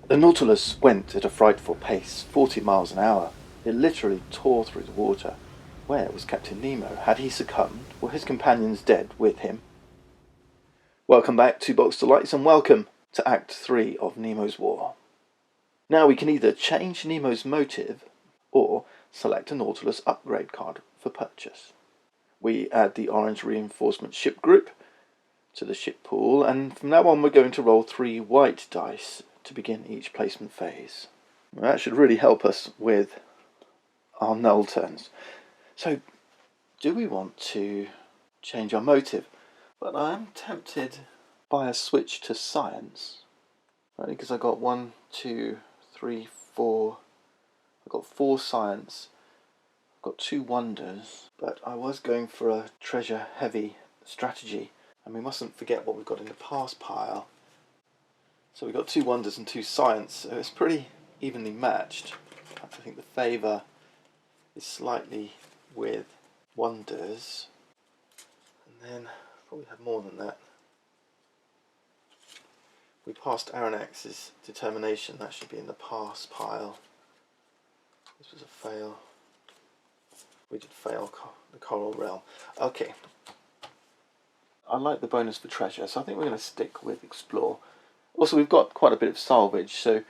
The Nautilus went at a frightful pace, 40 miles an hour. It literally tore through the water. Where was Captain Nemo? Had he succumbed? Were his companions dead with him? Welcome back to Box to Lights, and welcome to Act 3 of Nemo's War. Now we can either change Nemo's motive or select a Nautilus upgrade card for purchase. We add the orange reinforcement ship group to the ship pool, and from now on we're going to roll 3 white dice to begin each placement phase. That should really help us with our null turns. So, do we want to change our motive? But I am tempted by a switch to science, only because I got 1, 2, 3, 4. I got 4 science. I've got 2 wonders, but I was going for a treasure-heavy strategy, and we mustn't forget what we've got in the pass pile. So we've got 2 wonders and 2 science, so it's pretty evenly matched. I think the favour is slightly with wonders, and then probably have more than that. We passed Aronnax's determination, that should be in the pass pile. This was a fail. We did fail the coral realm. Okay. I like the bonus for treasure, so I think we're going to stick with explore. Also, we've got quite a bit of salvage, so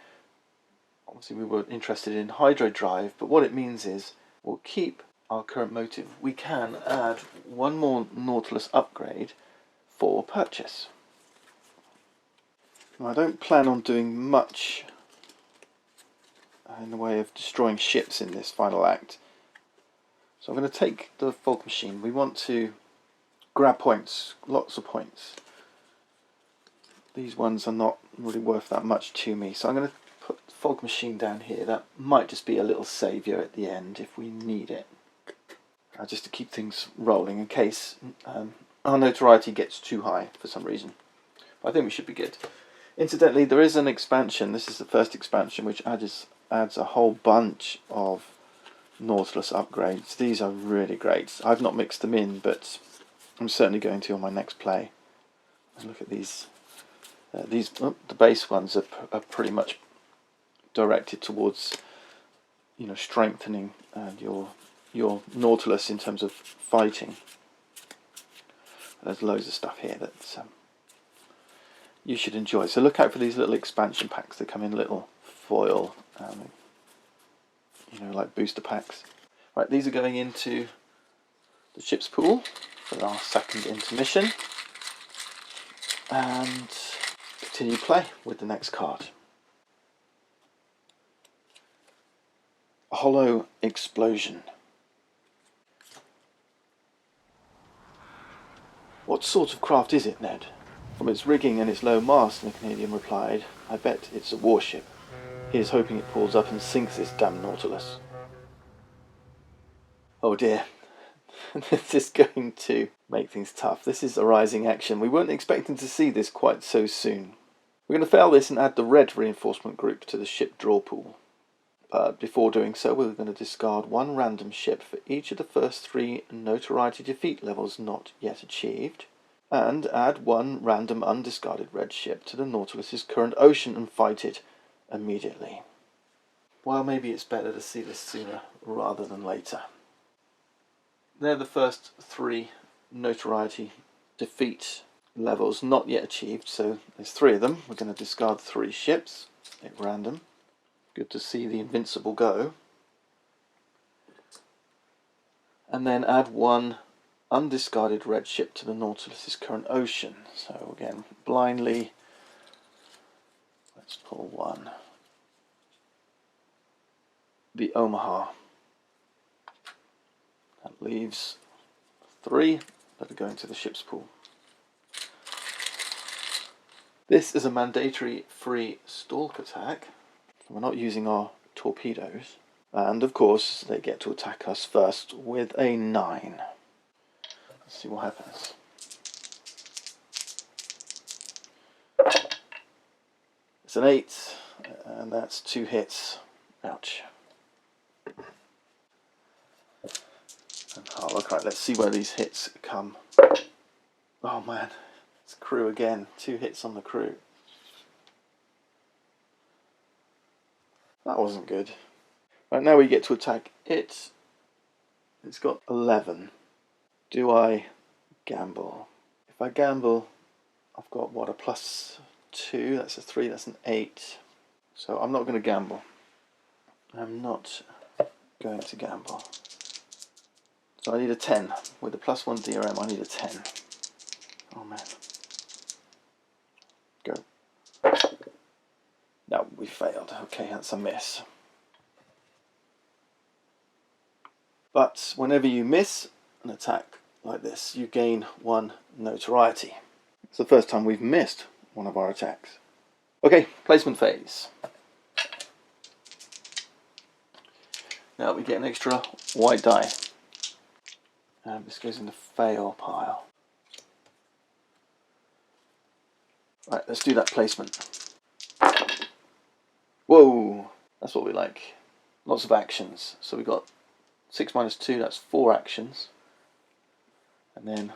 obviously we were interested in hydro drive, but what it means is we'll keep our current motive. We can add 1 more Nautilus upgrade for purchase. Now, I don't plan on doing much in the way of destroying ships in this final act. So I'm going to take the fog machine. We want to grab points, lots of points. These ones are not really worth that much to me, so I'm going to put the fog machine down here. That might just be a little saviour at the end if we need it, just to keep things rolling in case our notoriety gets too high for some reason. But I think we should be good. Incidentally, there is an expansion. This is the first expansion, which adds a whole bunch of Nautilus upgrades. These are really great. I've not mixed them in, but I'm certainly going to on my next play. And look at these. The base ones are pretty much directed towards, strengthening your Nautilus in terms of fighting. There's loads of stuff here that you should enjoy. So look out for these little expansion packs. They come in little foil, like booster packs. Right, these are going into the ship's pool for our second intermission, and continue play with the next card. A hollow explosion. What sort of craft is it, Ned? From its rigging and its low mast, the Canadian replied, I bet it's a warship. Here's hoping it pulls up and sinks this damn Nautilus. Oh dear. This is going to make things tough. This is a rising action. We weren't expecting to see this quite so soon. We're going to fail this and add the red reinforcement group to the ship draw pool. But before doing so, we're going to discard 1 random ship for each of the first 3 notoriety defeat levels not yet achieved, and add 1 random undiscarded red ship to the Nautilus's current ocean and fight it immediately. Well, maybe it's better to see this sooner rather than later. They're the first 3 notoriety defeat levels not yet achieved, so there's 3 of them. We're going to discard 3 ships at random. Good to see the Invincible go. And then add 1 undiscarded red ship to the Nautilus's current ocean. So again, blindly, let's pull 1. The Omaha. That leaves 3 that are going to the ship's pool. This is a mandatory free stalk attack. We're not using our torpedoes. And of course, they get to attack us first with a 9. Let's see what happens. It's an 8, and that's 2 hits. Ouch. And, okay, let's see where these hits come. Oh man, it's crew again. 2 hits on the crew. That wasn't good. Right, now we get to attack it. It's got 11. Do I gamble? If I gamble, I've got what, a +2, that's a 3, that's an 8. So I'm not going to gamble. I'm not going to gamble. So I need a 10. With a +1 DRM, I need a 10. Oh man. Go. No, we failed. Okay, that's a miss. But whenever you miss an attack like this, you gain 1 notoriety. It's the first time we've missed one of our attacks. Okay, placement phase. Now we get an extra white die. And this goes in the fail pile. Right, let's do that placement. Whoa, that's what we like. Lots of actions. So we got 6 minus 2, that's 4 actions. And then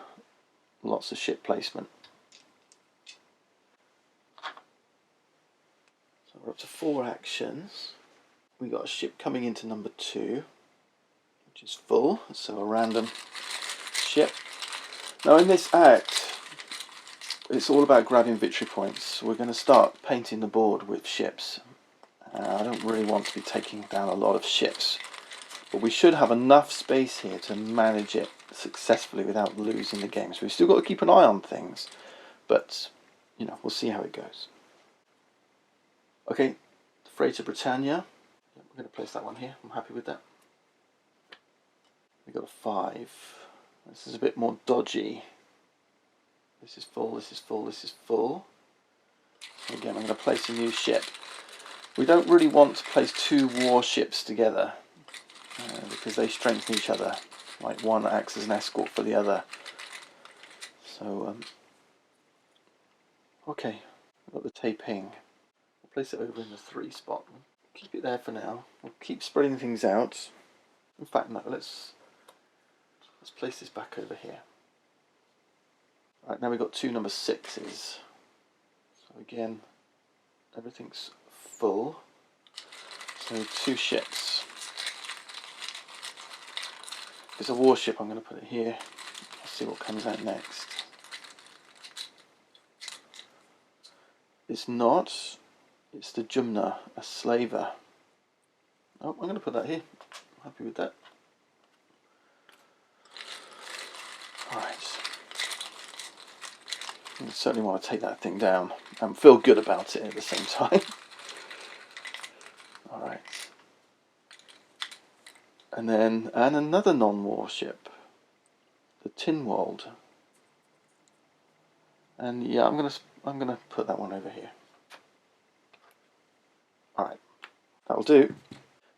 lots of ship placement. So we're up to 4 actions. We got a ship coming into number 2, which is full, so a random ship. Now in this act, it's all about grabbing victory points. We're going to start painting the board with ships. I don't really want to be taking down a lot of ships, but we should have enough space here to manage it successfully without losing the game. So we've still got to keep an eye on things, but you know, we'll see how it goes. Okay, the freighter Britannia. We're going to place that one here. I'm happy with that. We got a 5. This is a bit more dodgy. This is full, this is full, this is full. Again, I'm going to place a new ship. We don't really want to place 2 warships together because they strengthen each other. Like one acts as an escort for the other. So, okay, we've got the Taiping. We'll place it over in the 3 spot. Keep it there for now. We'll keep spreading things out. In fact, no, let's place this back over here. Right, now we've got 2 number 6s. So again, everything's full. So 2 ships. If it's a warship, I'm going to put it here. Let's see what comes out next. It's not. It's the Jumna, a slaver. Oh, I'm going to put that here. I'm happy with that. Alright. I certainly want to take that thing down and feel good about it at the same time. Alright. And then another non-warship. The Tinwald. And yeah, I'm gonna put that one over here. Alright. That'll do.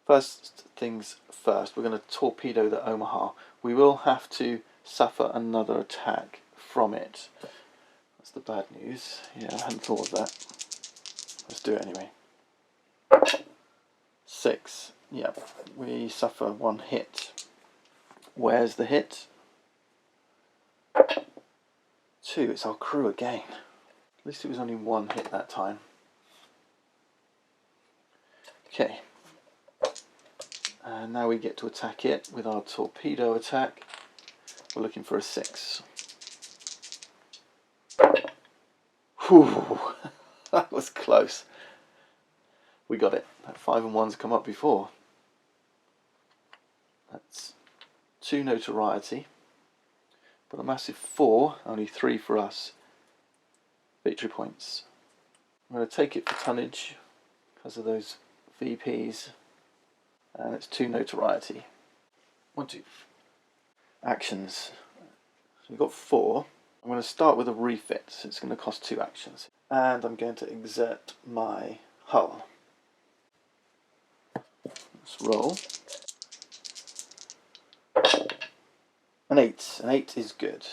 First things first, we're going to torpedo the Omaha. We will have to suffer another attack from it. That's the bad news. Yeah, I hadn't thought of that. Let's do it anyway. 6. Yeah, we suffer 1 hit. Where's the hit? 2. It's our crew again. At least it was only 1 hit that time. Okay. And now we get to attack it with our torpedo attack. We're looking for a 6. Whew, that was close. We got it. That 5 and 1's come up before. That's 2 notoriety, but a massive 4, only 3 for us. Victory points. I'm going to take it for tonnage because of those VPs, and it's 2 notoriety. 1, 2. Actions. So we've got 4. I'm going to start with a refit, so it's going to cost 2 actions. And I'm going to exert my hull. Let's roll. An 8. An 8 is good.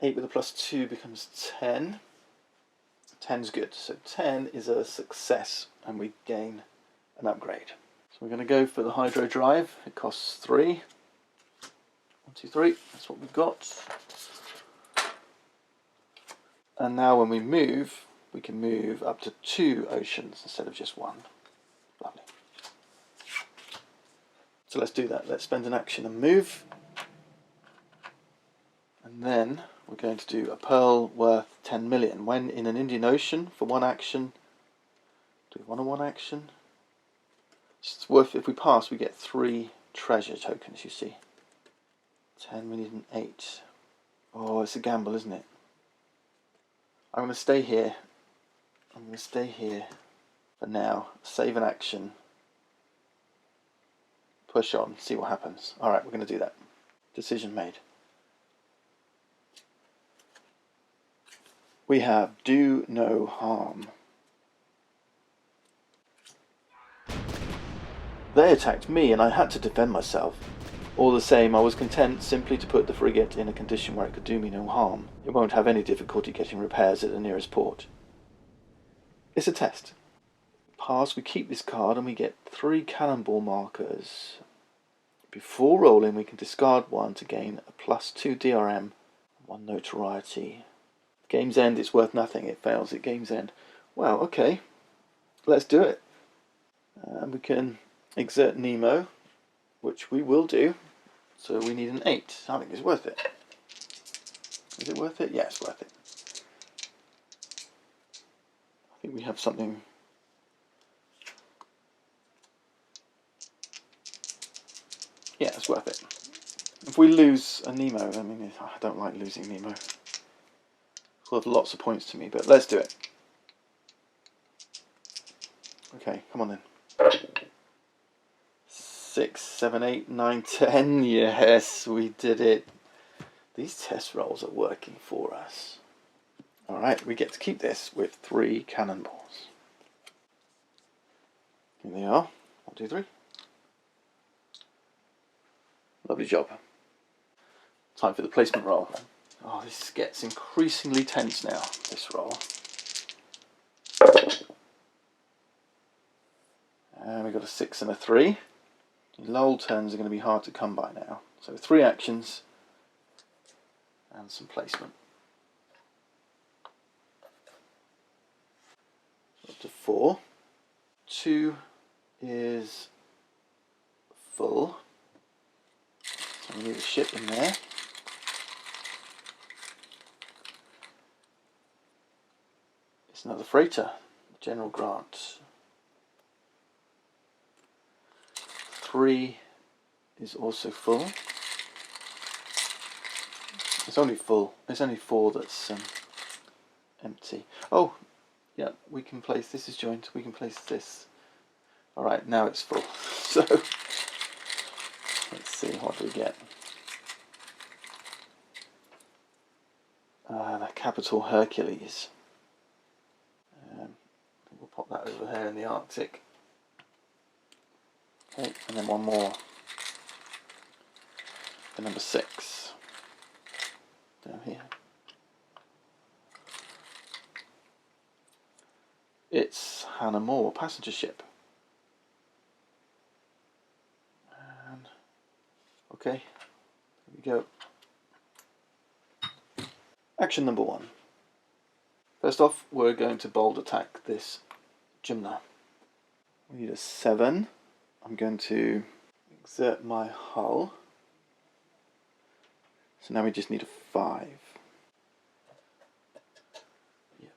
8 with a +2 becomes 10. 10's good. So 10 is a success, and we gain an upgrade. So we're going to go for the hydro drive. It costs 3. 1, 2, 3. That's what we've got. And now when we move, we can move up to 2 oceans instead of just 1. Lovely. So let's do that. Let's spend an action and move. And then we're going to do a pearl worth 10 million. When in an Indian Ocean for 1 action, do we want a 1 action? It's worth, if we pass, we get 3 treasure tokens, you see. 10 million, 8. Oh, it's a gamble, isn't it? I'm going to stay here. I'm going to stay here for now. Save an action. Push on, see what happens. Alright, we're going to do that. Decision made. We have do no harm. They attacked me and I had to defend myself. All the same, I was content simply to put the frigate in a condition where it could do me no harm. It won't have any difficulty getting repairs at the nearest port. It's a test. Pass, we keep this card and we get 3 cannonball markers. Before rolling, we can discard 1 to gain a +2 DRM, 1 notoriety. Game's end, it's worth nothing. It fails at game's end. Well, okay. Let's do it. We can exert Nemo, which we will do. So we need an 8. I think it's worth it. Is it worth it? Yeah, it's worth it. I think we have something. Yeah, it's worth it. If we lose a Nemo, I mean, I don't like losing Nemo. It's worth lots of points to me, but let's do it. Okay, come on then. 6, 7, 8, 9, 10. Yes, we did it. These test rolls are working for us. Alright, we get to keep this with 3 cannonballs. Here they are. 1, 2, 3. Lovely job. Time for the placement roll. Oh, this gets increasingly tense now, this roll. And we've got a 6 and a 3. The lull turns are going to be hard to come by now. So 3 actions and some placement. Up to 4. 2 is full. So we need a ship in there. It's another freighter, General Grant. 3 is also full. It's only full. It's only 4 that's empty. Oh, yeah, we can place, this is joined, we can place this. Alright, now it's full. So, let's see, what do we get? The Capital Hercules. We'll pop that over here in the Arctic. Okay, and then 1 more. The number 6. Down here. It's Hannah More, passenger ship. And, okay, here we go. Action number 1. First off, we're going to bold attack this Jumna. We need a 7. I'm going to exert my hull. So now we just need a 5. Yep.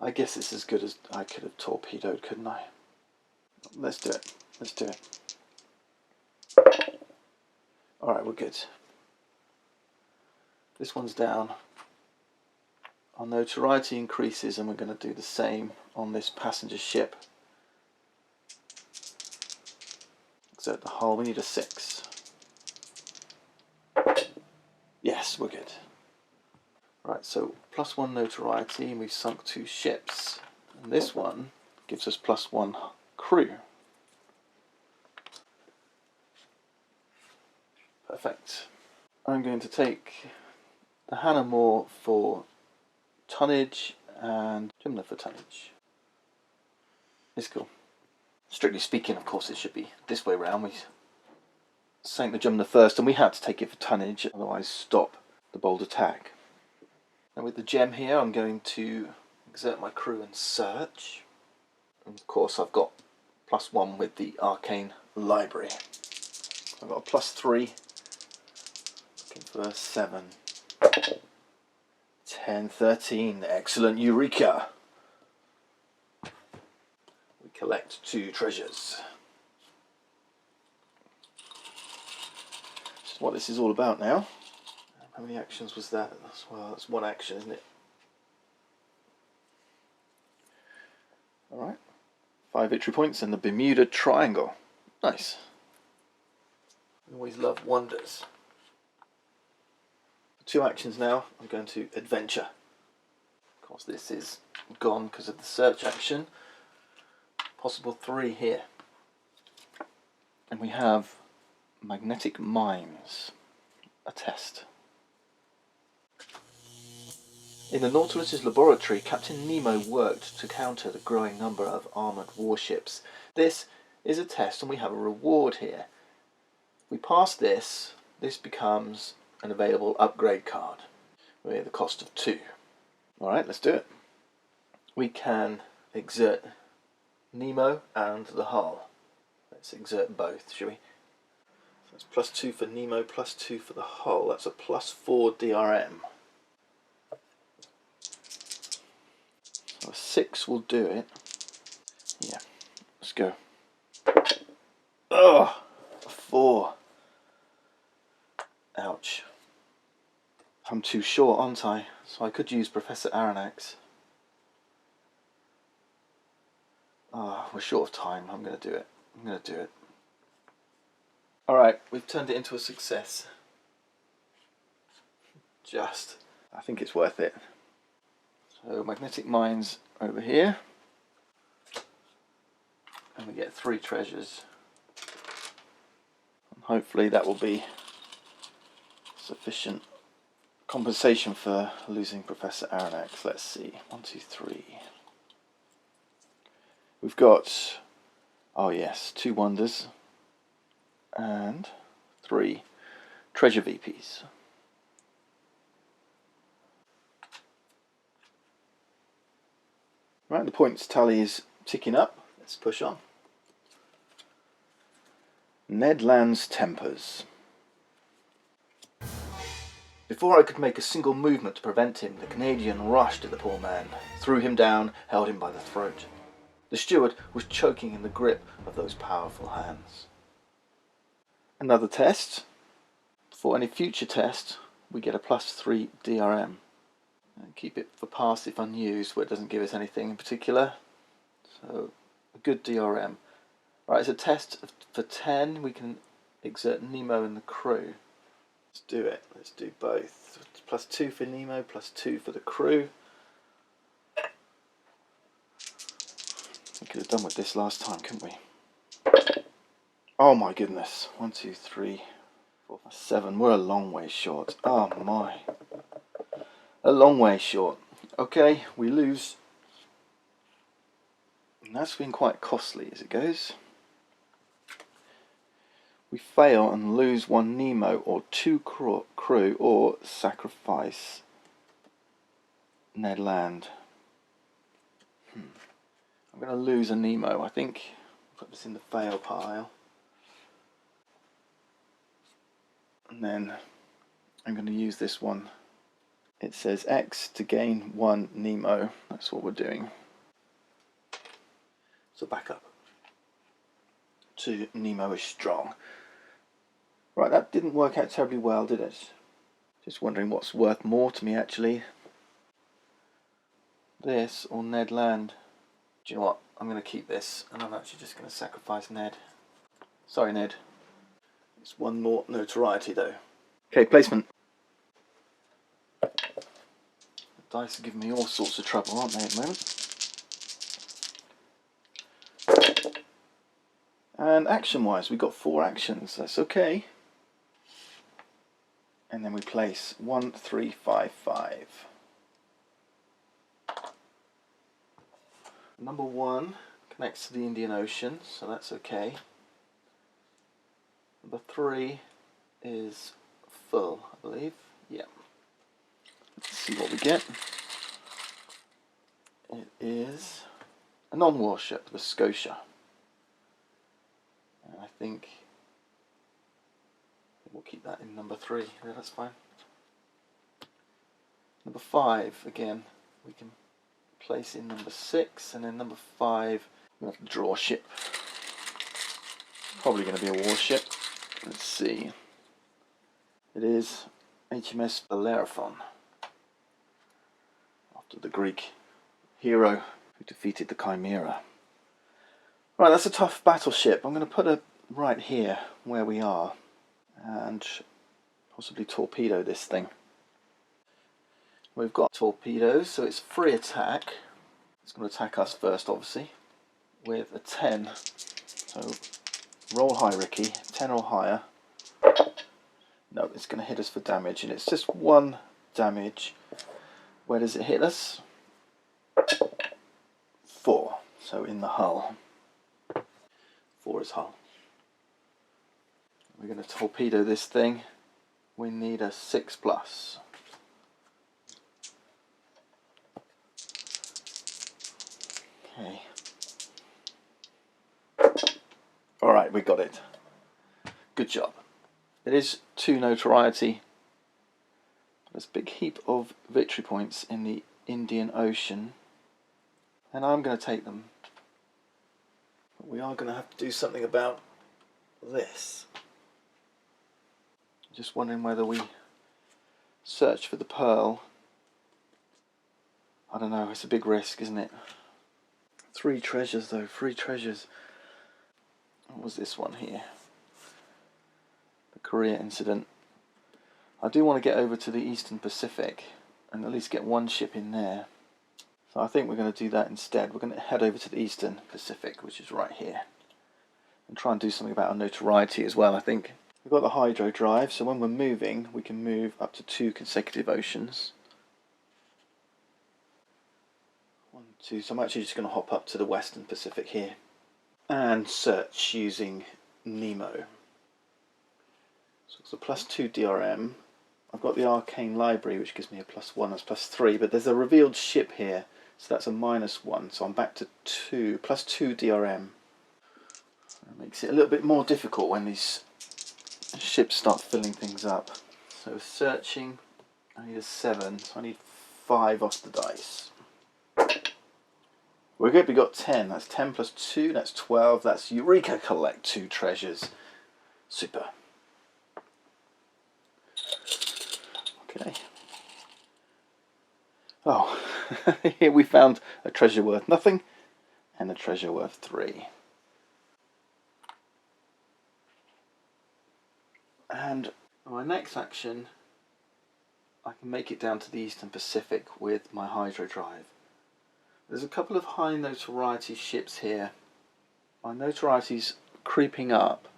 I guess it's as good as I could have torpedoed, couldn't I? Let's do it. Let's do it. Alright, we're good. This one's down. Our notoriety increases and we're going to do the same on this passenger ship. Exert the hull. We need a 6. Yes, we're good. Right, so +1 notoriety and we've sunk 2 ships. And this one gives us +1 crew. Perfect. I'm going to take the Hannah More for tonnage and Jumna for tonnage. It's cool. Strictly speaking, of course, it should be this way round. We sank the Jumna first and we had to take it for tonnage, otherwise stop the bold attack. And with the gem here, I'm going to exert my crew and search. And of course I've got +1 with the arcane library. I've got a +3, looking for 7, 10, 13, excellent, Eureka! We collect 2 treasures. Which is what this is all about now. How many actions was that? Well, that's 1 action, isn't it? Alright. 5 victory points and the Bermuda Triangle. Nice. I always love wonders. 2 actions now. I'm going to adventure. Of course this is gone because of the search action. Possible 3 here. And we have magnetic mines. A test. In the Nautilus's laboratory, Captain Nemo worked to counter the growing number of armoured warships. This is a test and we have a reward here. If we pass this, this becomes an available upgrade card with a cost of 2. Alright, let's do it. We can exert Nemo and the hull. Let's exert both, shall we? So that's +2 for Nemo, +2 for the hull. That's a +4 DRM. So a 6 will do it. Yeah, let's go. Oh, a 4. Ouch. I'm too short, aren't I? So I could use Professor Aronnax. Ah, we're short of time. I'm going to do it. I'm going to do it. Alright, we've turned it into a success. Just. I think it's worth it. So magnetic mines over here. And we get 3 treasures. And hopefully that will be sufficient compensation for losing Professor Aronnax. Let's see. 1, 2, 3. We've got, oh yes, 2 wonders and 3 treasure VPs. Right, the points tally is ticking up. Let's push on. Ned Land's tempers. Before I could make a single movement to prevent him, the Canadian rushed at the poor man, threw him down, held him by the throat. The steward was choking in the grip of those powerful hands. Another test. For any future test, we get a +3 DRM. And keep it for pass if unused, where it doesn't give us anything in particular. So, a good DRM. Right, it's a test for 10. We can exert Nemo and the crew. Let's do it. Let's do both. +2 for Nemo, +2 for the crew. We could have done with this last time, couldn't we? Oh my goodness. 1, 2, 3, 4, 5, 7. We're a long way short. Oh my. A long way short. Okay, we lose. And that's been quite costly as it goes. We fail and lose 1 Nemo or 2 crew or sacrifice Ned Land. I'm going to lose a Nemo, I think. Put this in the fail pile. And then I'm going to use this one. It says X to gain 1 Nemo. That's what we're doing. So back up to Nemo is strong. Right, that didn't work out terribly well, did it? Just wondering what's worth more to me actually. This or Ned Land. Do you know what? I'm going to keep this and I'm actually just going to sacrifice Ned. Sorry Ned. It's 1 more notoriety though. Okay, placement. The dice are giving me all sorts of trouble, aren't they, at the moment? And action-wise, we've got 4 actions. That's okay. And then we place 1, 3, 5, 5. Number 1 connects to the Indian Ocean, so that's okay. Number 3 is full, I believe. Yeah. Let's see what we get. is a non-warship, the Scotia. And I think we'll keep that in number 3. Yeah, that's fine. Number 5, again, we can place in number 6, and then number 5, we'll have to draw a ship. Probably going to be a warship. Let's see. It is HMS Bellerophon, after the Greek hero who defeated the Chimera. Right, that's a tough battleship. I'm going to put it right here where we are and possibly torpedo this thing. We've got torpedoes, so it's free attack. It's going to attack us first, obviously, with a 10. So roll high, Ricky. 10 or higher. No, it's going to hit us for damage, and it's just 1 damage. Where does it hit us? 4. So in the hull. 4 is hull. We're going to torpedo this thing. We need a 6+. Okay. Alright, we got it. Good job. It is 2 notoriety. There's a big heap of victory points in the Indian Ocean, and I'm going to take them. But we are going to have to do something about this. Just wondering whether we search for the pearl. I don't know, it's a big risk, isn't it? 3 treasures though, 3 treasures. What was this one here? The Korea incident. I do want to get over to the Eastern Pacific and at least get 1 ship in there. So I think we're going to do that instead. We're going to head over to the Eastern Pacific, which is right here, and try and do something about our notoriety as well. I think we've got the hydro drive, so when we're moving we can move up to 2 consecutive oceans. 1, 2, so I'm actually just going to hop up to the Western Pacific here and search using Nemo. So it's a +2 DRM. I've got the arcane library, which gives me a +1, that's +3, but there's a revealed ship here, so that's a -1, so I'm back to 2, +2 DRM. That makes it a little bit more difficult when these ships start filling things up. So searching, I need a 7, so I need 5 off the dice. We're good, we got 10, that's 10 plus 2, that's 12, that's Eureka, collect 2 treasures. Super. Okay. Oh, here we found a treasure worth nothing and a treasure worth 3. And my next action, I can make it down to the Eastern Pacific with my hydro drive. There's a couple of high notoriety ships here. My notoriety's creeping up,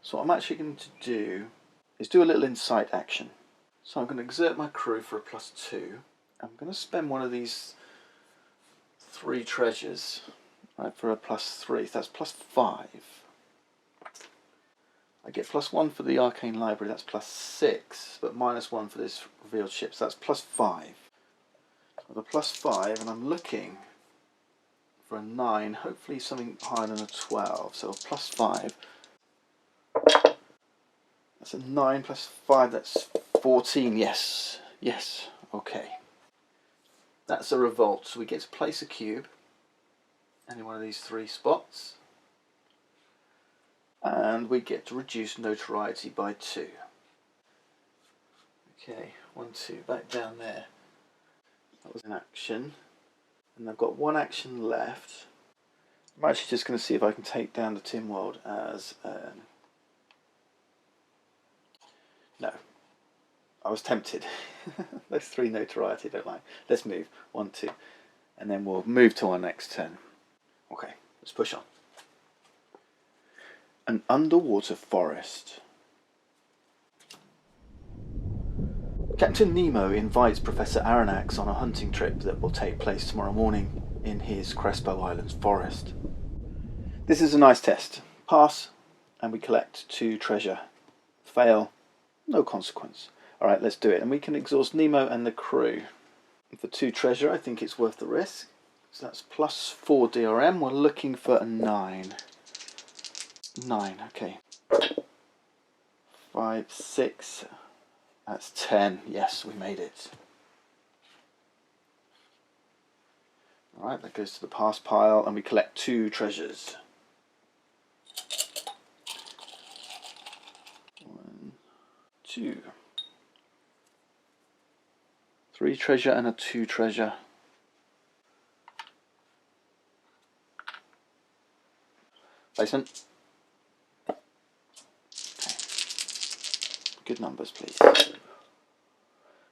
so what I'm actually going to do is do a little insight action. So I'm going to exert my crew for a +2. I'm going to spend one of these 3 treasures, right, for a +3, so that's +5. I get +1 for the arcane library, that's +6, but -1 for this revealed ship, so that's +5. With a +5, and I'm looking for a 9, hopefully something higher than a 12, so a +5. That's a 9 plus 5, that's 14, yes, yes, okay. That's a revolt, so we get to place a cube, any one of these 3 spots, and we get to reduce notoriety by 2. Okay, 1, 2, back down there. That was an action, and I've got 1 action left. I'm actually just going to see if I can take down the Tin World as no, I was tempted. Those 3 notoriety I don't like. Let's move 1, 2, and then we'll move to our next turn. Okay, let's push on. An underwater forest. Captain Nemo invites Professor Aronnax on a hunting trip that will take place tomorrow morning in his Crespo Islands forest. This is a nice test. Pass, and we collect 2 treasure. Fail, no consequence. Alright, let's do it. And we can exhaust Nemo and the crew. For 2 treasure, I think it's worth the risk. So that's plus 4 DRM. We're looking for a 9. 9, okay. 5, 6. That's 10. Yes, we made it. Alright, that goes to the pass pile, and we collect 2 treasures. 1, 2. 3 treasure and a 2 treasure. Placement. Okay. Good numbers, please.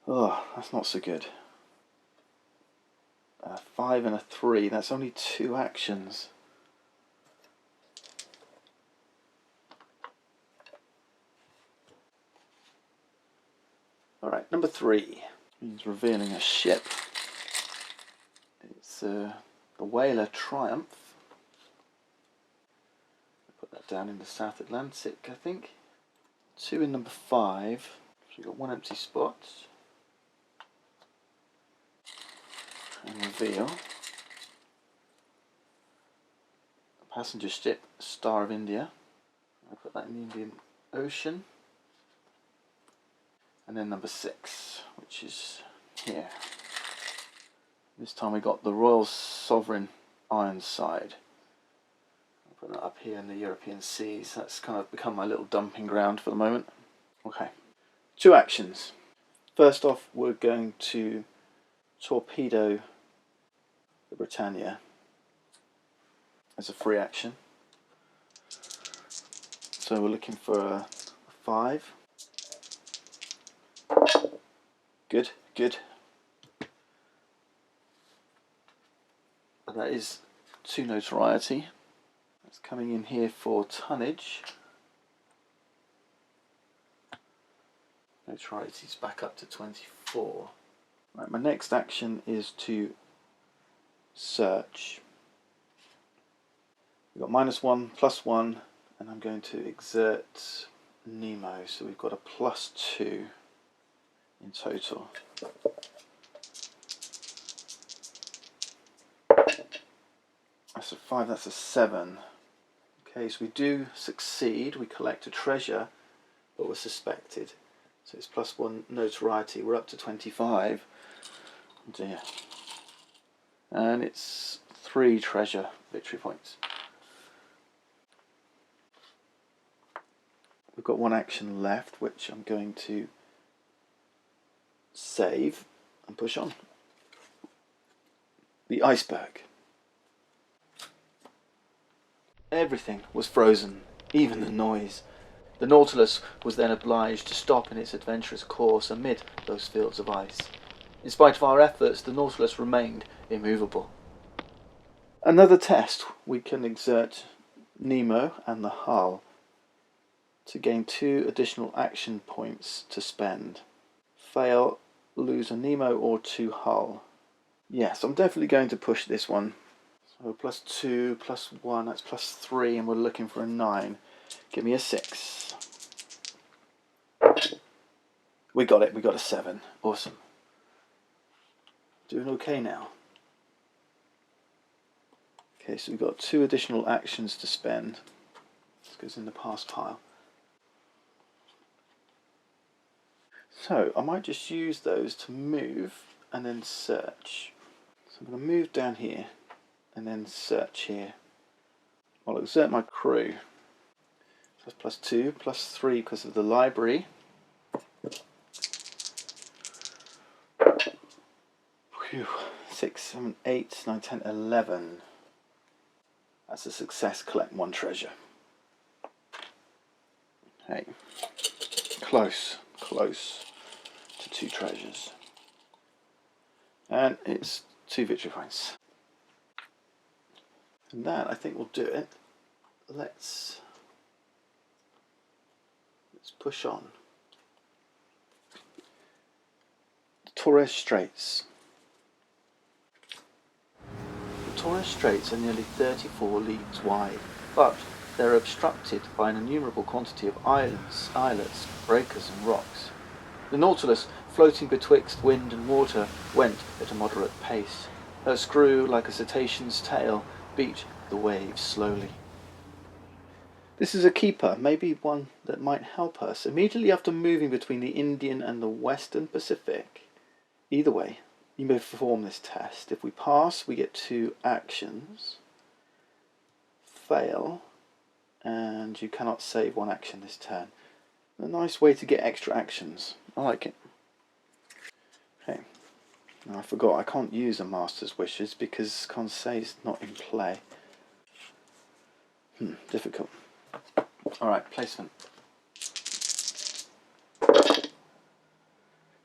Oh, that's not so good. 5 and a 3. That's only 2 actions. Alright, number 3 means revealing a ship. It's the whaler Triumph. Put that down in the South Atlantic, I think. 2 in number 5. So we've got 1 empty spot. And reveal. A passenger ship, Star of India. I put that in the Indian Ocean. And then number 6, which is here. This time we got the Royal Sovereign Ironside. I'll put that up here in the European seas. That's kind of become my little dumping ground for the moment. Okay, 2 actions. First off, we're going to torpedo the Britannia as a free action. So we're looking for a 5. Good, good. But that is 2 notoriety. That's coming in here for tonnage. Notoriety's back up to 24. Right, my next action is to search. We've got -1, +1, and I'm going to exert Nemo. So we've got a +2 in total. That's a 5, that's a 7. Okay, so we do succeed. We collect a treasure, but we're suspected. So it's +1 notoriety. We're up to 25. Oh dear. And it's 3 treasure victory points. We've got 1 action left, which I'm going to save and push on. The iceberg. Everything was frozen, even the noise. The Nautilus was then obliged to stop in its adventurous course amid those fields of ice. In spite of our efforts, the Nautilus remained immovable. Another test. We can exert Nemo and the hull to gain 2 additional action points to spend. Fail, lose a Nemo or 2 hull. Yes, I'm definitely going to push this one. So +2, +1, that's +3, and we're looking for a 9. Give me a 6. We got it, we got a 7. Awesome. Doing okay now. Okay, so we've got 2 additional actions to spend. This goes in the pass pile. So I might just use those to move and then search. So I'm going to move down here and then search here. I'll exert my crew. So that's +2, +3 because of the library. Whew. 6, 7, 8, 9, 10, 11. That's a success. Collect 1 treasure. Hey, close to 2 treasures. And it's 2 victory points. And that, I think, will do it. Let's push on. The Torres Straits. The Torres Straits are nearly 34 leagues wide, but they're obstructed by an innumerable quantity of islands, islets, breakers and rocks. The Nautilus, floating betwixt wind and water, went at a moderate pace. Her screw, like a cetacean's tail, beat the waves slowly. This is a keeper, maybe one that might help us. Immediately after moving between the Indian and the Western Pacific. Either way, you may perform this test. If we pass, we get 2 actions. Fail, and you cannot save 1 action this turn. A nice way to get extra actions. I like it. Okay. Now I forgot, I can't use a Master's Wishes because Conseil is not in play. Difficult. Alright, placement.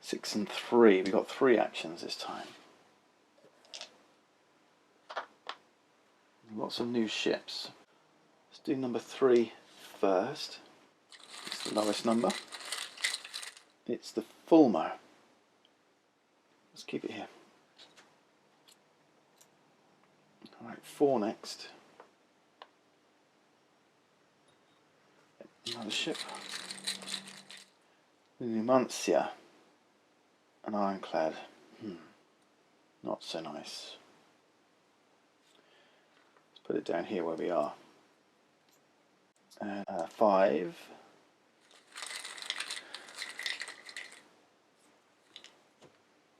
6 and 3. We got 3 actions this time. Lots of new ships. Let's do number 3 first. It's the lowest number. It's the Fulmar. Let's keep it here. Alright, 4 next. Another ship. Numancia. An ironclad. Not so nice. Let's put it down here where we are. And 5.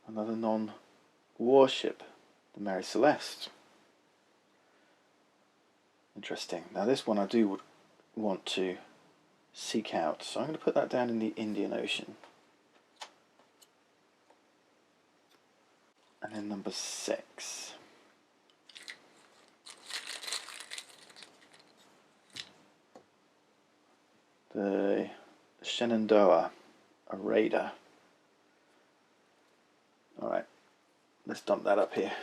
Another non-warship, the Mary Celeste. Interesting. Now this one I do want to seek out, so I'm going to put that down in the Indian Ocean. And then number 6. The Shenandoah, a raider. Alright, let's dump that up here.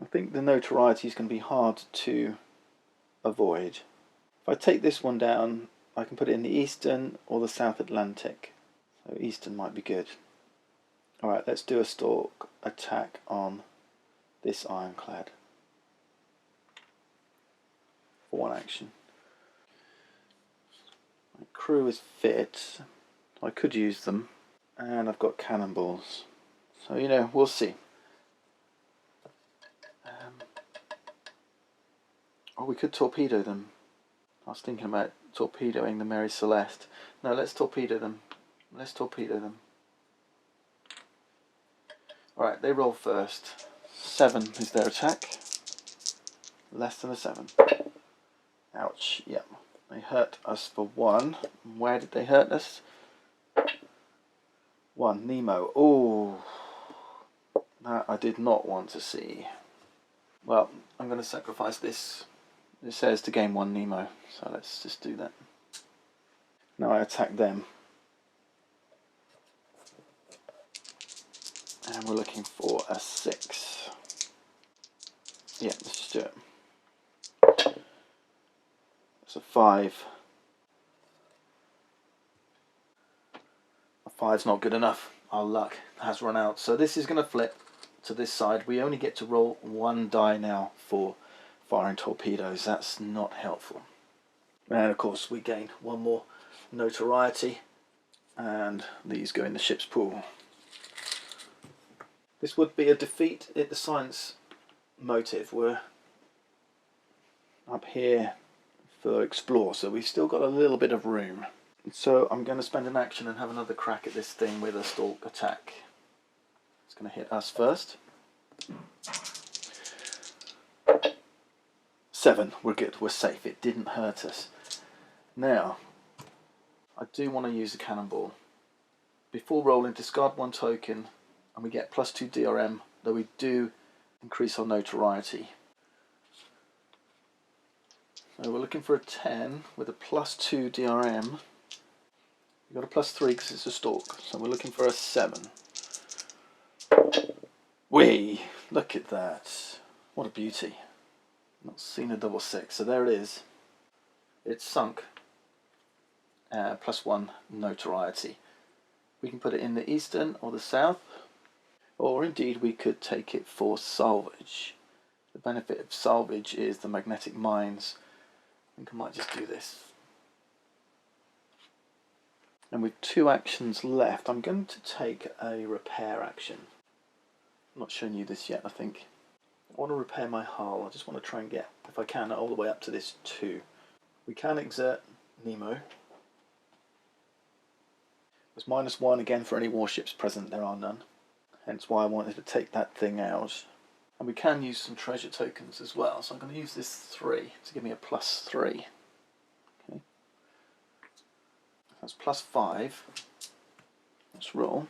I think the notoriety is going to be hard to avoid. If I take this one down, I can put it in the Eastern or the South Atlantic. So Eastern might be good. Alright, let's do a stalk attack on this ironclad. For 1 action. My crew is fit. I could use them. And I've got cannonballs. So, you know, we'll see. Oh, we could torpedo them. I was thinking about torpedoing the Mary Celeste. No, let's torpedo them. Let's torpedo them. Alright, they roll first. 7 is their attack. Less than a 7. Ouch, yep. They hurt us for 1. Where did they hurt us? 1, Nemo. Oh, that I did not want to see. Well, I'm going to sacrifice this. It says to gain 1 Nemo, so let's just do that. Now I attack them. And we're looking for a 6. Yeah, let's just do it. It's a 5. A 5's not good enough. Our luck has run out. So this is going to flip to this side. We only get to roll 1 die now for firing torpedoes. That's not helpful. And of course we gain 1 more notoriety. And these go in the ship's pool. This would be a defeat at the science motive. We're up here for explore, so we've still got a little bit of room. So I'm going to spend an action and have another crack at this thing with a stalk attack. It's going to hit us first. 7, we're good, we're safe, it didn't hurt us. Now, I do want to use a cannonball. Before rolling, discard 1 token and we get +2 DRM, though we do increase our notoriety. So we're looking for a 10 with a +2 DRM. We've got a +3 because it's a stalk, so we're looking for a 7. Whee! Look at that. What a beauty. Not seen a double 6, so there it is. It's sunk. +1 notoriety. We can put it in the Eastern or the South, or indeed we could take it for salvage. The benefit of salvage is the magnetic mines. I think I might just do this. And with 2 actions left, I'm going to take a repair action. I'm not showing you this yet, I think. I want to repair my hull. I just want to try and get, if I can, all the way up to this 2. We can exert Nemo. There's -1 again for any warships present. There are none. Hence why I wanted to take that thing out. And we can use some treasure tokens as well. So I'm going to use this 3 to give me a +3. Okay. That's +5. Let's roll.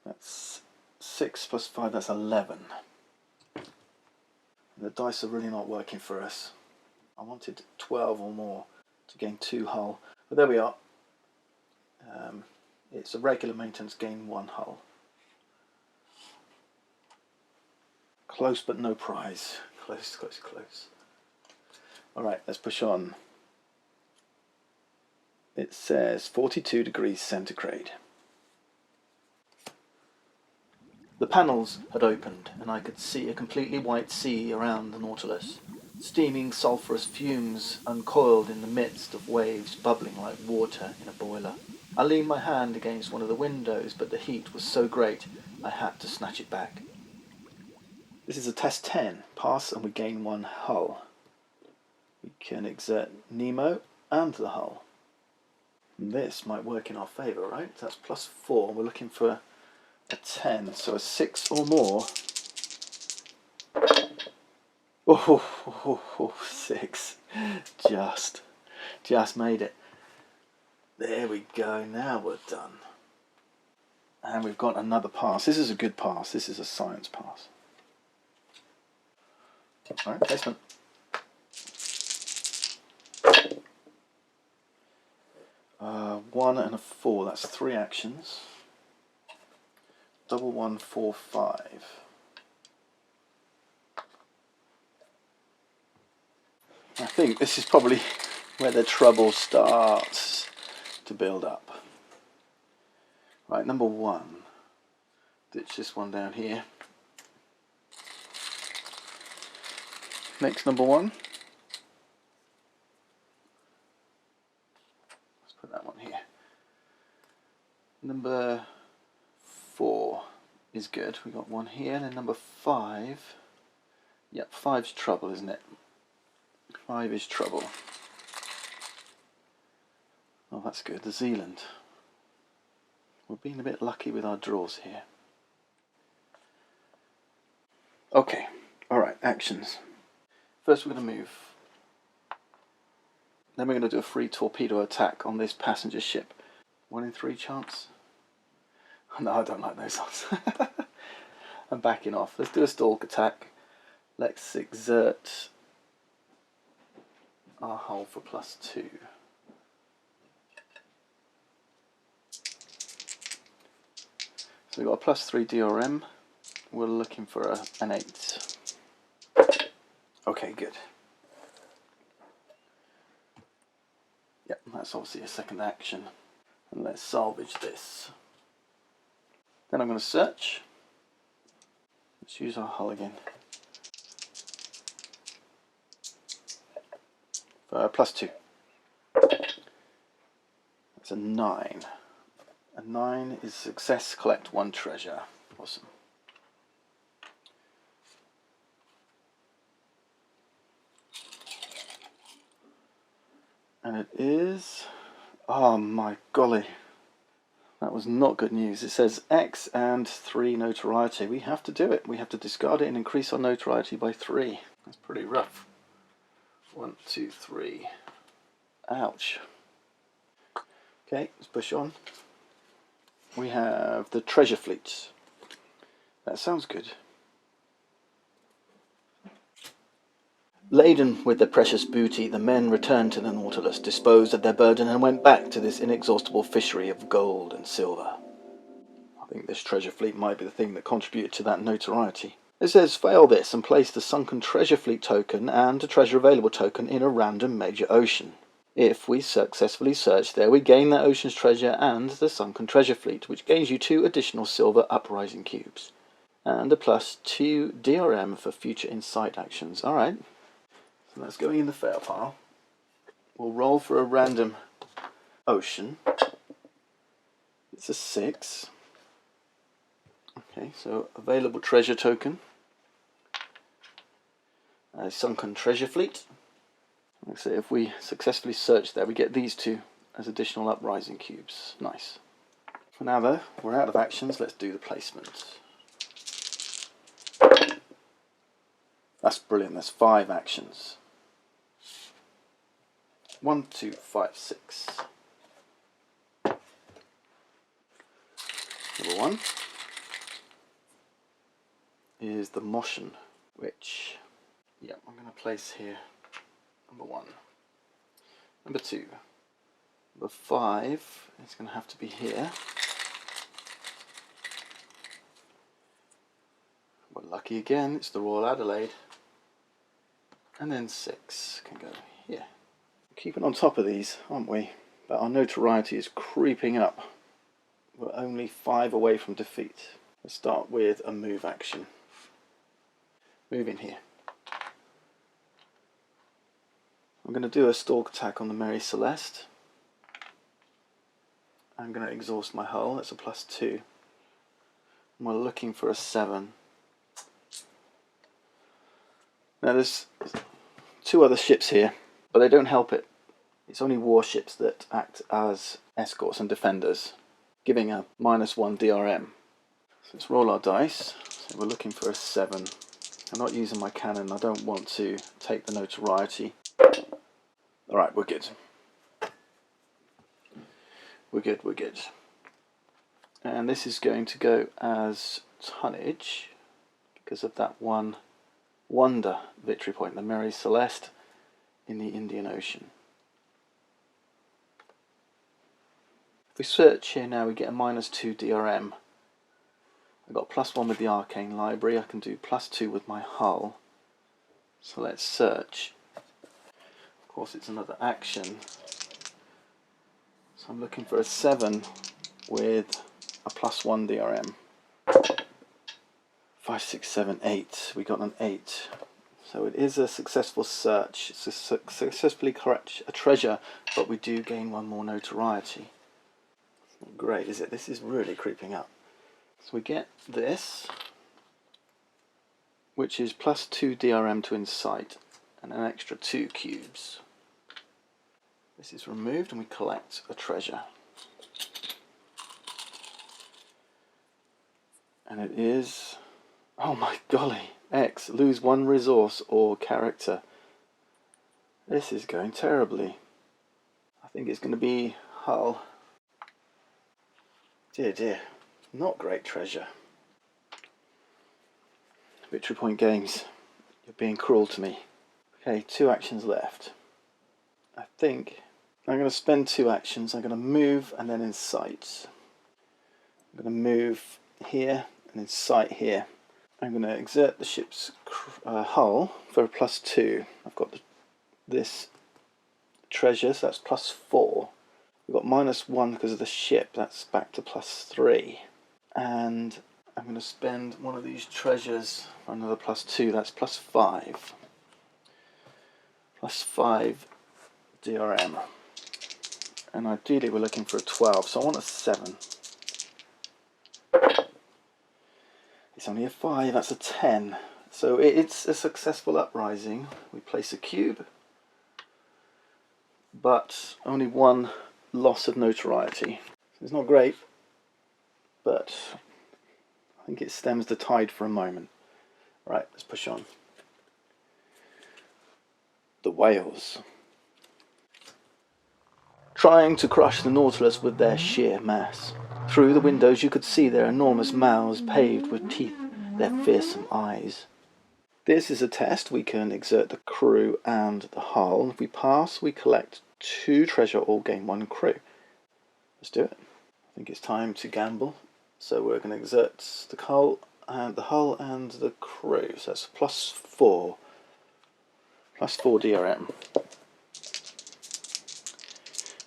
That's 6 + 5, that's 11. And the dice are really not working for us. I wanted 12 or more to gain 2 hull. But there we are. It's a regular maintenance, gain 1 hull. Close but no prize. Close, close, close. Alright, let's push on. It says 42 degrees centigrade. The panels had opened, and I could see a completely white sea around the Nautilus. Steaming sulphurous fumes uncoiled in the midst of waves bubbling like water in a boiler. I leaned my hand against one of the windows, but the heat was so great I had to snatch it back. This is a test 10. Pass and we gain 1 hull. We can exert Nemo and the hull. This might work in our favour, right? That's +4. We're looking for a 10, so a 6 or more. Oh, 6. Just made it. There we go, now we're done. And we've got another pass. This is a good pass. This is a science pass. Alright, placement. One and a 4, that's 3 actions. Double 1, 4, 5. I think this is probably where the trouble starts to build up. Right, number 1. Ditch this one down here. Next, number 1. Let's put that one here. Number 4 is good. We got 1 here. And then number 5. Yep, 5's trouble, isn't it? 5 is trouble. Oh, that's good. The Zealand. We're being a bit lucky with our draws here. Okay. Alright, actions. First we're going to move. Then we're going to do a free torpedo attack on this passenger ship. 1 in 3 chance? No, I don't like those odds. I'm backing off. Let's do a stalk attack. Let's exert our hull for +2. So we've got a +3 DRM. We're looking for an 8. Okay, good. Yep, that's obviously a second action. And let's salvage this. Then I'm going to search. Let's use our hull again. For +2. That's a 9. A 9 is success, collect 1 treasure. Awesome. And it is... oh my golly. That was not good news. It says X and 3 notoriety. We have to do it. We have to discard it and increase our notoriety by 3. That's pretty rough. 1, 2, 3. Ouch. Okay, let's push on. We have the treasure fleet. That sounds good. Laden with their precious booty, the men returned to the Nautilus, disposed of their burden, and went back to this inexhaustible fishery of gold and silver. I think this treasure fleet might be the thing that contributed to that notoriety. It says, fail this and place the sunken treasure fleet token and a treasure available token in a random major ocean. If we successfully search there, we gain that ocean's treasure and the sunken treasure fleet, which gains you 2 additional silver uprising cubes. And a +2 DRM for future insight actions. Alright. So that's going in the fail pile. We'll roll for a random ocean. It's a 6. Okay, so available treasure token. A sunken treasure fleet. Like I say, if we successfully search there, we get these 2 as additional uprising cubes. Nice. For now though, we're out of actions, let's do the placement. That's brilliant, there's 5 actions. 1, 2, 5, 6. Number 1 is the Motion, which, yeah, I'm going to place here. Number 1. Number 2. Number 5 is going to have to be here. We're lucky again, it's the Royal Adelaide. And then 6 can go here. Keeping on top of these, aren't we? But our notoriety is creeping up. We're only 5 away from defeat. Let's start with a move action. Move in here. I'm going to do a stalk attack on the Mary Celeste. I'm going to exhaust my hull, that's a +2. And we're looking for a 7. Now there's 2 other ships here, but they don't help it. It's only warships that act as escorts and defenders, giving a -1 DRM. So let's roll our dice. So we're looking for a 7. I'm not using my cannon, I don't want to take the notoriety. Alright, we're good. We're good, we're good. And this is going to go as tonnage, because of that one wonder victory point, the Mary Celeste in the Indian Ocean. If we search here now, we get a -2 DRM. I've got +1 with the Arcane Library, I can do +2 with my hull. So let's search. Of course it's another action. So I'm looking for a 7 with a +1 DRM. 5, 6, 7, 8. We got an 8. So it is a successful search. It's a successfully correct a treasure, but we do gain 1 more notoriety. Not great, is it? This is really creeping up. So we get this, which is +2 DRM to Insight, and an extra 2 cubes. This is removed and we collect a treasure. And it is, oh my golly, X, lose 1 resource or character. This is going terribly. I think it's going to be hull. Dear dear, not great treasure. Victory Point Games, you're being cruel to me. Okay, 2 actions left. I think I'm going to spend 2 actions. I'm going to move and then Insight. I'm going to move here and Insight here. I'm going to exert the ship's hull for a +2. I've got this treasure, so that's +4. We've got -1 because of the ship, that's back to +3. And I'm going to spend one of these treasures for another +2, that's +5. +5 DRM. And ideally we're looking for a 12, so I want a 7. It's only a 5, that's a 10. So it's a successful uprising. We place a cube, but only 1 loss of notoriety. It's not great, but I think it stems the tide for a moment. Right, let's push on. The whales. Trying to crush the Nautilus with their sheer mass. Through the windows you could see their enormous mouths paved with teeth, their fearsome eyes. This is a test. We can exert the crew and the hull. If we pass, we collect 2 treasure or gain 1 crew. Let's do it. I think it's time to gamble. So we're going to exert the hull and the crew. So that's +4. +4 DRM.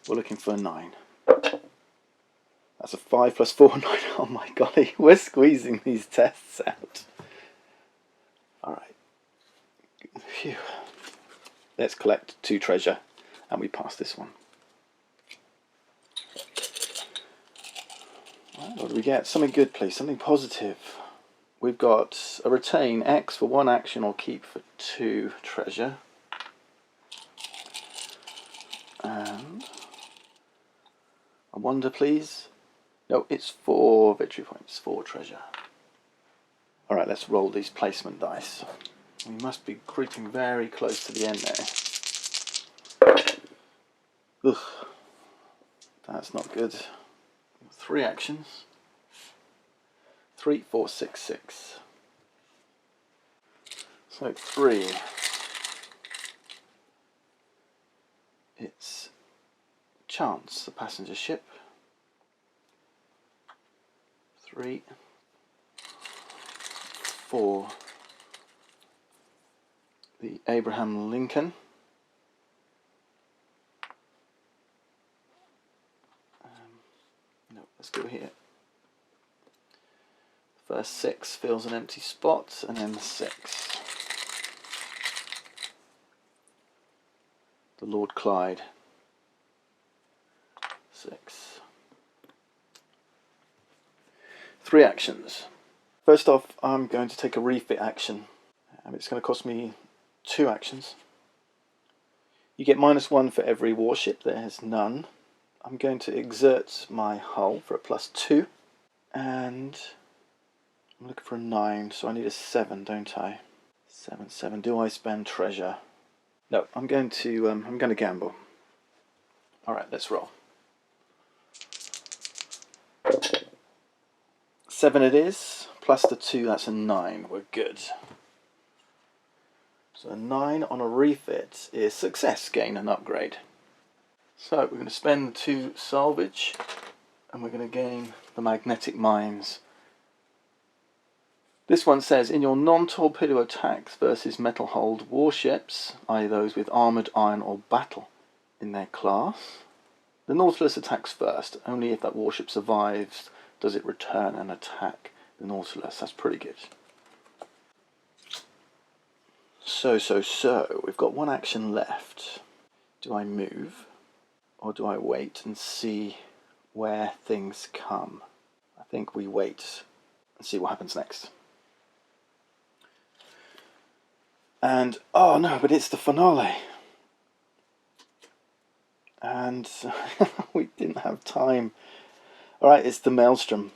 We're looking for a 9. That's a 5 +4, 9. Oh my golly, we're squeezing these tests out. Alright. Phew. Let's collect 2 treasure and we pass this one. What do we get? Something good, please. Something positive. We've got a retain X for 1 action or keep for 2 treasure. And a wonder, please. No, it's 4 victory points, 4 treasure. Alright, let's roll these placement dice. We must be creeping very close to the end there. Ugh, that's not good. 3 actions. 3, 4, 6, 6. So 3. It's chance, the passenger ship. 3, 4. The Abraham Lincoln. No, let's go here. First 6 fills an empty spot, and then 6. The Lord Clyde. 6. 3 actions. First off, I'm going to take a refit action. It's going to cost me 2 actions. You get -1 for every warship that has none. I'm going to exert my hull for a +2. And I'm looking for a 9, so I need a 7, don't I? 7, 7. Do I spend treasure? No, I'm going to gamble. All right, let's roll. 7 it is, plus the 2, that's a 9. We're good. So a 9 on a refit is success, gain an upgrade. So we're going to spend 2 salvage, and we're going to gain the magnetic mines. This one says, in your non-torpedo attacks versus metal-hulled warships, i.e. those with armoured, iron or battle in their class, the Nautilus attacks first. Only if that warship survives does it return and attack the Nautilus. That's pretty good. So, we've got 1 action left. Do I move, or do I wait and see where things come? I think we wait and see what happens next. And, oh no, but it's the finale. And we didn't have time. Alright, it's the Maelstrom.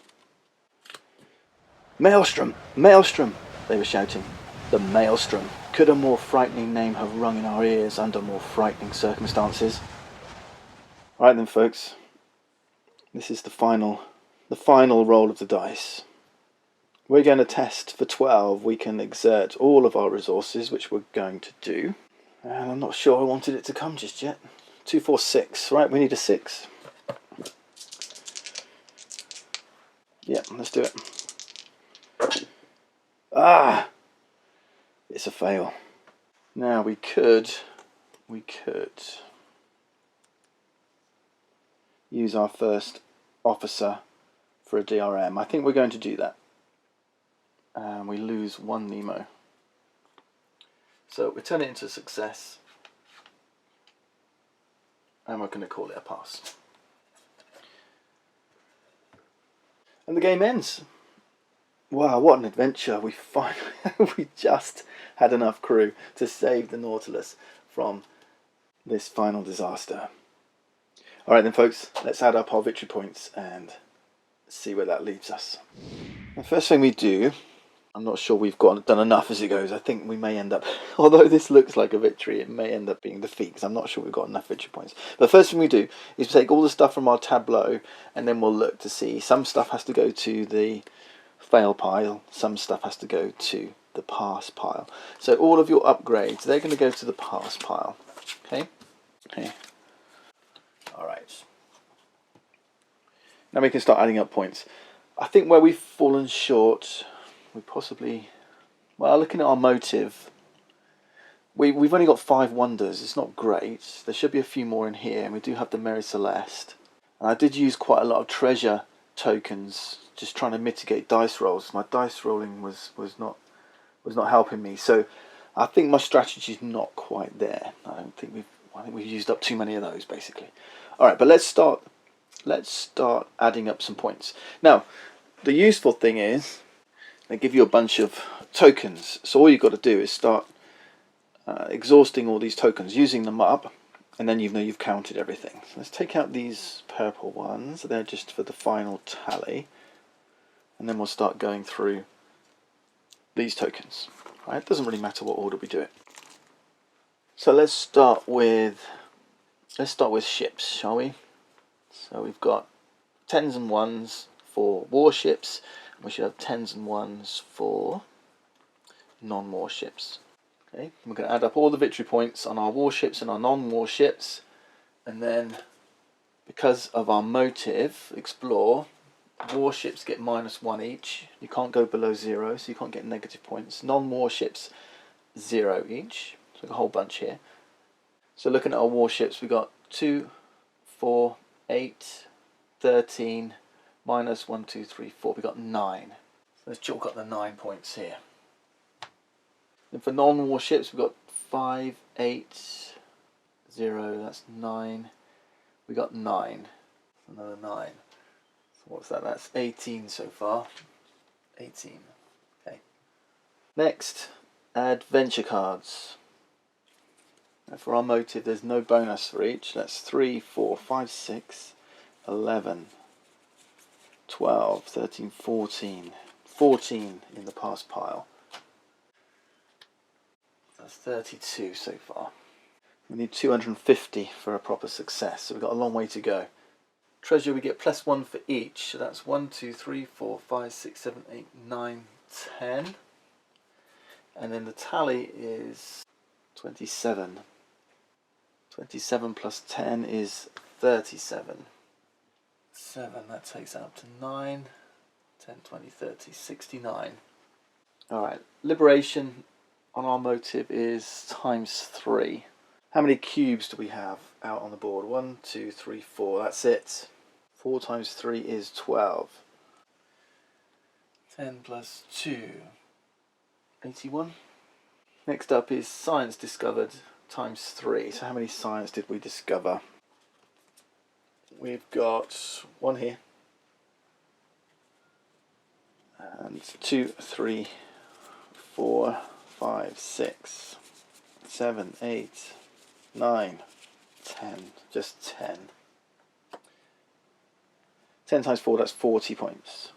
Maelstrom! Maelstrom! They were shouting. The Maelstrom. Could a more frightening name have rung in our ears under more frightening circumstances? Alright then, folks. This is the final roll of the dice. We're going to test for 12. We can exert all of our resources, which we're going to do. And I'm not sure I wanted it to come just yet. 2, 4, 6. Right, we need a 6. Yeah, let's do it. Ah! It's a fail. Now we could use our first officer for a DRM. I think we're going to do that. And we lose 1 Nemo. So we turn it into a success. And we're going to call it a pass. And the game ends. Wow, what an adventure. We just had enough crew to save the Nautilus from this final disaster. Alright then, folks, let's add up our victory points and see where that leaves us. The first thing we do, I'm not sure we've done enough as it goes. I think we may end up, although this looks like a victory, it may end up being defeat, because I'm not sure we've got enough victory points. But the first thing we do is we take all the stuff from our tableau, and then we'll look to see some stuff has to go to the fail pile, some stuff has to go to the pass pile. So all of your upgrades, they're going to go to the pass pile. Okay? Okay. Alright. Now we can start adding up points. I think where we've fallen short, we possibly, well, looking at our motive, we've only got 5 wonders. It's not great. There should be a few more in here, and we do have the Mary Celeste. And I did use quite a lot of treasure tokens, just trying to mitigate dice rolls. My dice rolling was not helping me. So I think my strategy is not quite there. I think we've used up too many of those, basically. All right, but let's start let's start adding up some points. Now, the useful thing is they give you a bunch of tokens, so all you've got to do is start exhausting all these tokens, using them up, and then you know you've counted everything. So let's take out these purple ones, they're just for the final tally, and then we'll start going through these tokens. Right? It doesn't really matter what order we do it. So let's start with ships, shall we? So we've got 10s and 1s for warships, and we should have 10s and 1s for non-warships. Okay, we're going to add up all the victory points on our warships and our non-warships, and then because of our motive, explore, warships get -1 each. You can't go below 0, so you can't get negative points. Non-warships 0 each. So we've got a whole bunch here. So looking at our warships, we got 2, 4, 8, 13, -1, 2, 3, 4. We got 9. So let's chalk up the 9 points here. And for non-warships, we've got 5, 8, 0. That's 9. We got 9. Another 9. So what's that? That's 18 so far. 18. Okay. Next, adventure cards. Now for our motive, there's no bonus for each. That's 3, 4, 5, 6, 11, 12, 13, 14. 14 in the pass pile. That's 32 so far. We need 250 for a proper success, so we've got a long way to go. Treasure, we get +1 for each, so that's 1, 2, 3, 4, 5, 6, 7, 8, 9, 10. And then the tally is 27. 27 plus 10 is 37. 7, that takes it up to 9. 10, 20, 30, 69. Alright, liberation on our motive is ×3. How many cubes do we have out on the board? 1, 2, 3, 4. That's it. 4 times 3 is 12. 10 plus 2. 81. Next up is science discovered ×3. So how many science did we discover? We've got 1 here. And 2, 3, 4, 5, 6, 7, 8, 9, 10. Just 10. 10 times 4, that's 40 points.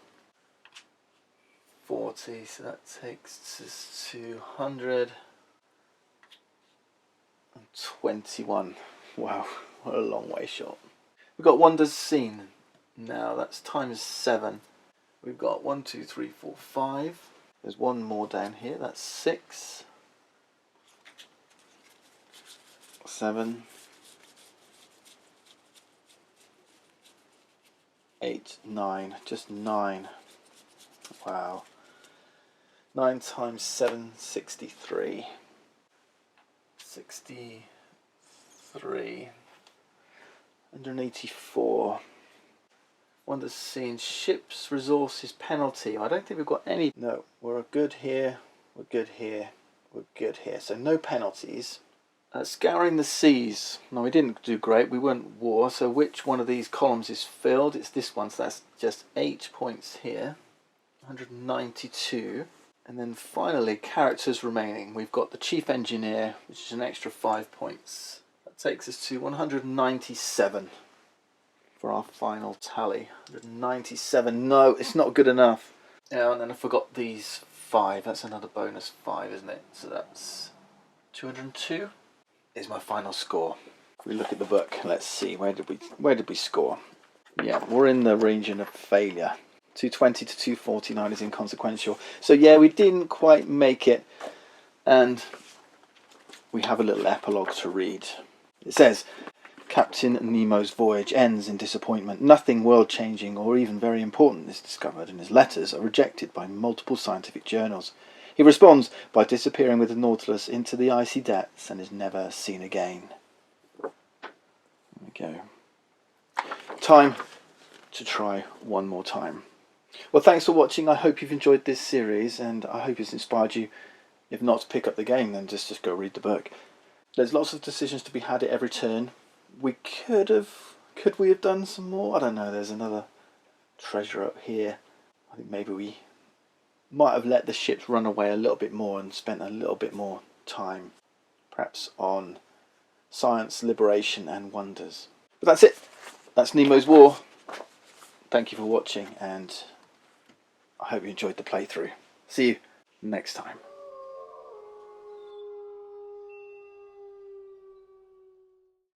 40, so that takes us to 121. Wow, what a long way short. We've got wonders seen now, that's ×7. We've got 1, 2, 3, 4, 5. There's one more down here, that's 6. 7. 8, 9, just 9. Wow. 9 times 7, 63. 63. 184. Wonders seen. Ships, resources, penalty. I don't think we've got any. No, we're good here. We're good here. We're good here. So no penalties. Scouring the seas. No, we didn't do great. We weren't war. So which one of these columns is filled? It's this one. So that's just 8 points here. 192. And then finally, characters remaining. We've got the chief engineer, which is an extra 5 points. That takes us to 197 for our final tally. 197. No, it's not good enough. Yeah, and then I forgot these 5. That's another bonus 5, isn't it? So that's 202 is my final score. If we look at the book, let's see, where did we score? Yeah, we're in the region of failure. 220 to 249 is inconsequential. So yeah, we didn't quite make it, and we have a little epilogue to read. It says, Captain Nemo's voyage ends in disappointment. Nothing world-changing or even very important is discovered, and his letters are rejected by multiple scientific journals. He responds by disappearing with the Nautilus into the icy depths and is never seen again. There we go. Time to try one more time. Well, thanks for watching. I hope you've enjoyed this series, and I hope it's inspired you. If not to pick up the game, then just go read the book. There's lots of decisions to be had at every turn. We could have Could we have done some more? I don't know. There's another treasure up here. I think maybe we might have let the ships run away a little bit more and spent a little bit more time, perhaps, on science, liberation and wonders. But that's it. That's Nemo's War. Thank you for watching, and I hope you enjoyed the playthrough. See you next time.